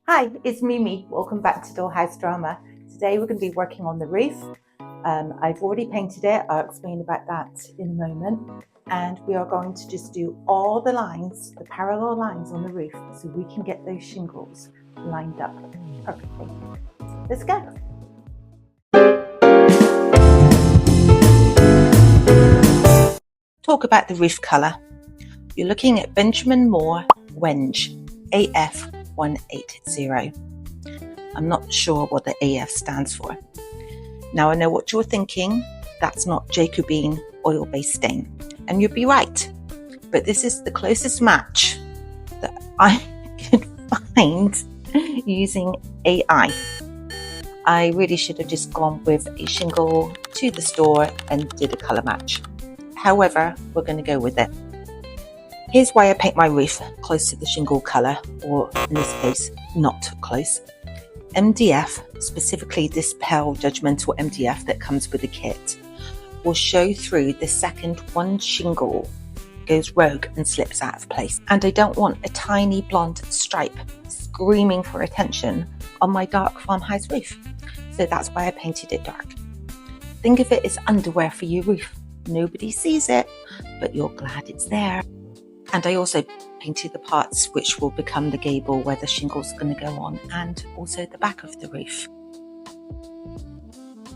Hi, it's Mimi. Welcome back to Dollhouse Drama. Today we're going to be working on the roof. I've already painted it. I'll explain about that in a moment. And we are going to just do all the lines, the parallel lines on the roof, so we can get those shingles lined up perfectly. Let's go. Talk about the roof colour. You're looking at Benjamin Moore Wenge AF180. I'm not sure what the AF stands for. Now I know what you're thinking, that's not Jacobine oil-based stain. And you'd be right, but this is the closest match that I could find using AI. I really should have just gone with a shingle to the store and did a colour match. However, we're going to go with it. Here's why I paint my roof close to the shingle colour, or in this case, not close. MDF, specifically this pale judgmental MDF that comes with the kit, will show through the second one shingle goes rogue and slips out of place. And I don't want a tiny blonde stripe screaming for attention on my dark farmhouse roof. So that's why I painted it dark. Think of it as underwear for your roof. Nobody sees it, but you're glad it's there. And I also painted the parts which will become the gable where the shingle's going to go on, and also the back of the roof.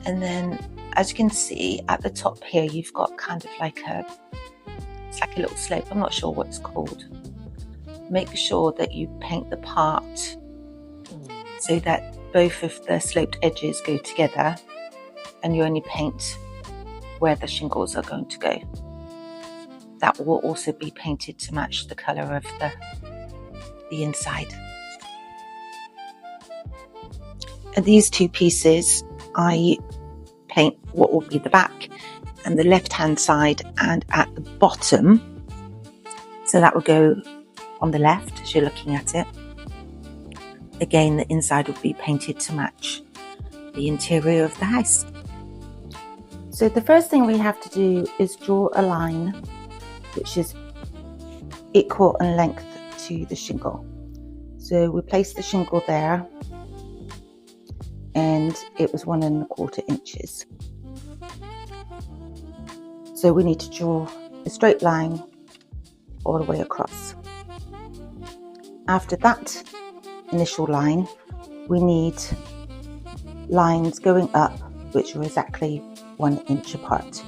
And then, as you can see at the top here, you've got kind of like it's like a little slope. I'm not sure what it's called. Make sure that you paint the part so that both of the sloped edges go together, and you only paint where the shingles are going to go. That will also be painted to match the colour of the inside. And these two pieces, I paint what will be the back and the left hand side and at the bottom. So that will go on the left as you're looking at it. Again, the inside will be painted to match the interior of the house. So the first thing we have to do is draw a line which is equal in length to the shingle. So we place the shingle there, and it was 1 1/4 inches. So we need to draw a straight line all the way across. After that initial line, we need lines going up which are exactly 1 inch apart.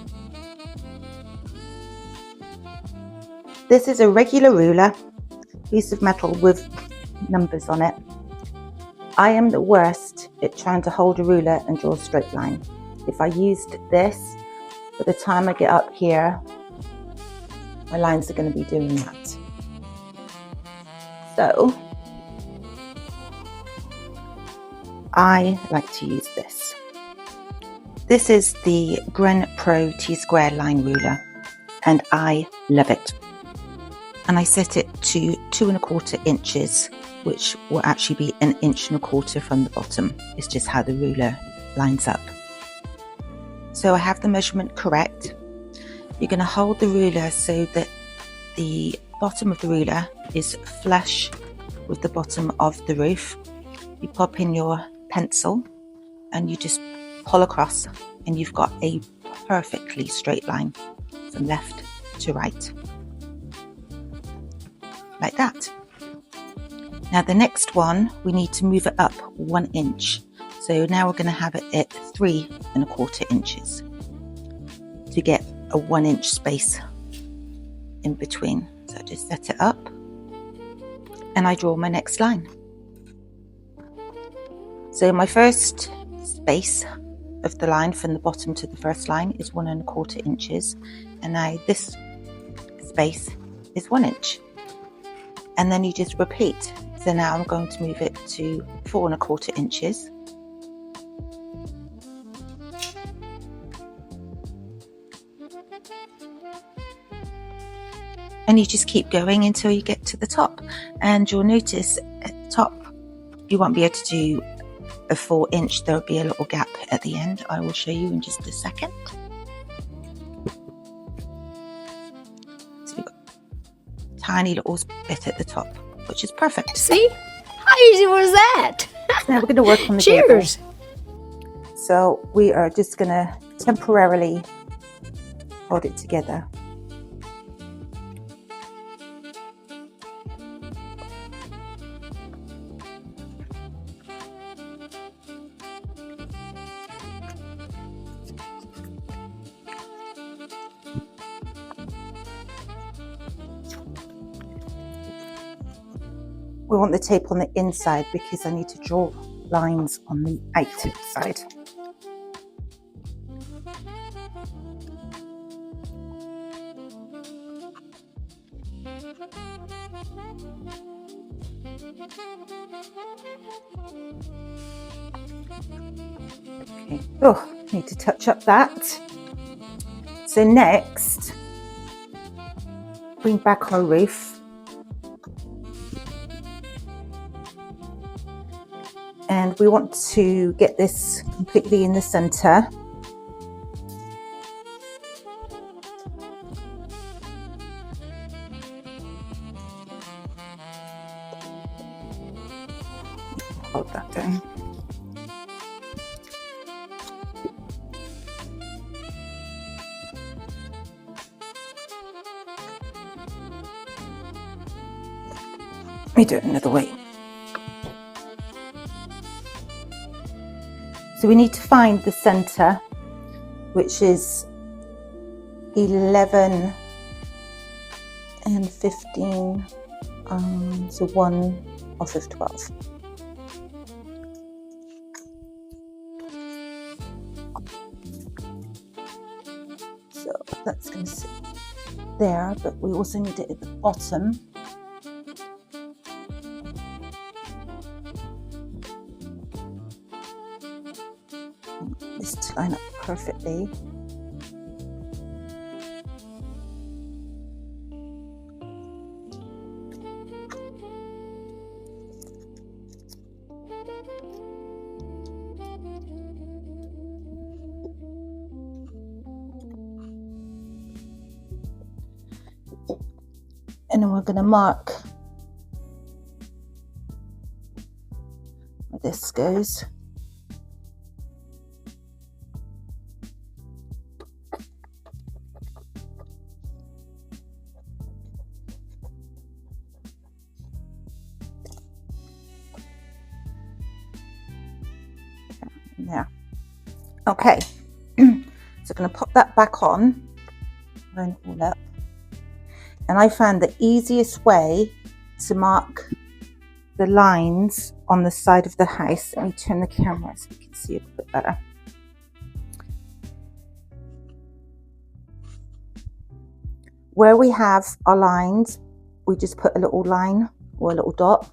This is a regular ruler, piece of metal with numbers on it. I am the worst at trying to hold a ruler and draw a straight line. If I used this, by the time I get up here, my lines are going to be doing that. So, I like to use this. This is the Gren Pro T-Square line ruler, and I love it. And I set it to 2 1/4 inches, which will actually be 1 1/4 inches from the bottom. It's just how the ruler lines up. So I have the measurement correct. You're going to hold the ruler so that the bottom of the ruler is flush with the bottom of the roof. You pop in your pencil and you just pull across, and you've got a perfectly straight line from left to right. Like that. Now the next one, we need to move it up 1 inch. So now we're going to have it at 3 1/4 inches to get a 1 inch space in between. So I just set it up and I draw my next line. So my first space of the line from the bottom to the first line is 1 1/4 inches, and now this space is 1 inch. And then you just repeat. So now I'm going to move it to 4 1/4 inches. And you just keep going until you get to the top. And you'll notice at the top, you won't be able to do a 4 inch. There'll be a little gap at the end. I will show you in just a second. So we've got a tiny little bit at the top, which is perfect. See? I easy was that? Now we're going to work on the Cheers. gable. So we are just going to temporarily hold it together. We want the tape on the inside because I need to draw lines on the outside. Okay. Oh, need to touch up that. So next, bring back our roof. And we want to get this completely in the center. Hold that down. Let me do it another way. So we need to find the center, which is 11 and 15, so 1 off of 12. So that's going to sit there, but we also need it at the bottom. This to line up perfectly. And then we're going to mark where this goes. There. Okay, so I'm going to pop that back on, line it all up. And I found the easiest way to mark the lines on the side of the house. Let me turn the camera so you can see it a bit better. Where we have our lines, we just put a little line or a little dot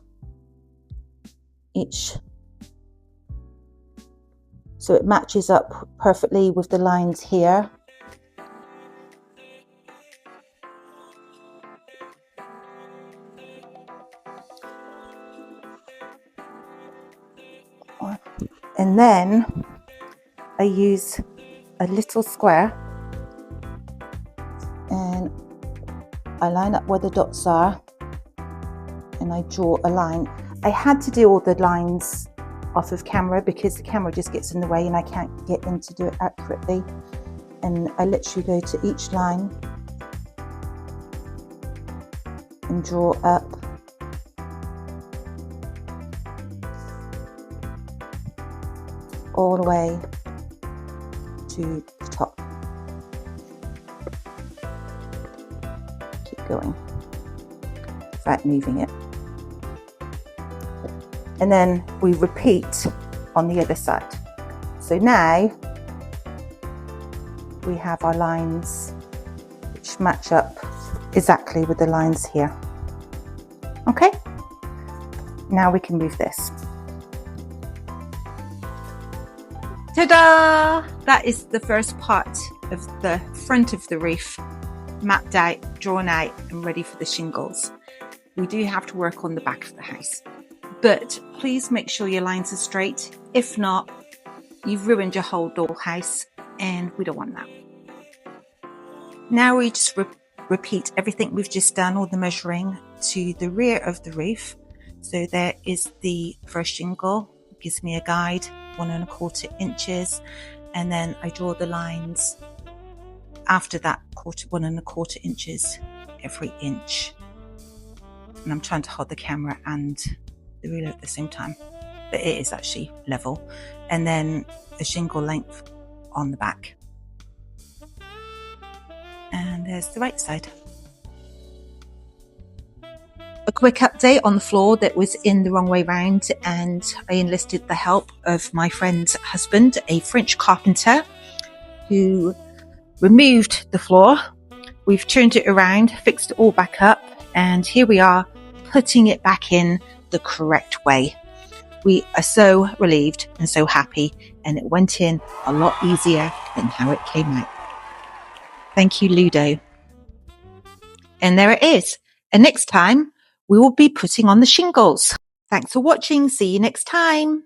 each, so it matches up perfectly with the lines here. And then I use a little square and I line up where the dots are and I draw a line. I had to do all the lines off of camera because the camera just gets in the way and I can't get in to do it accurately. And I literally go to each line and draw up. All the way to the top. Keep going without moving it. And then we repeat on the other side. So now we have our lines which match up exactly with the lines here. Okay, now we can move this. Ta-da! That is the first part of the front of the roof, mapped out, drawn out and ready for the shingles. We do have to work on the back of the house, but please make sure your lines are straight. If not, you've ruined your whole dollhouse and we don't want that. Now we just repeat everything we've just done, all the measuring, to the rear of the roof. So there is the first shingle, it gives me a guide, 1¼ inches, and then I draw the lines after that 1¼ inches every inch. And I'm trying to hold the camera and the ruler at the same time, but it is actually level. And then a shingle length on the back. And there's the right side. A quick update on the floor that was in the wrong way round, and I enlisted the help of my friend's husband, a French carpenter, who removed the floor. We've turned it around, fixed it all back up, and here we are putting it back in the correct way. We are so relieved and so happy, and it went in a lot easier than how it came out. Thank you, Ludo. And there it is. And next time we will be putting on the shingles. Thanks for watching. See you next time.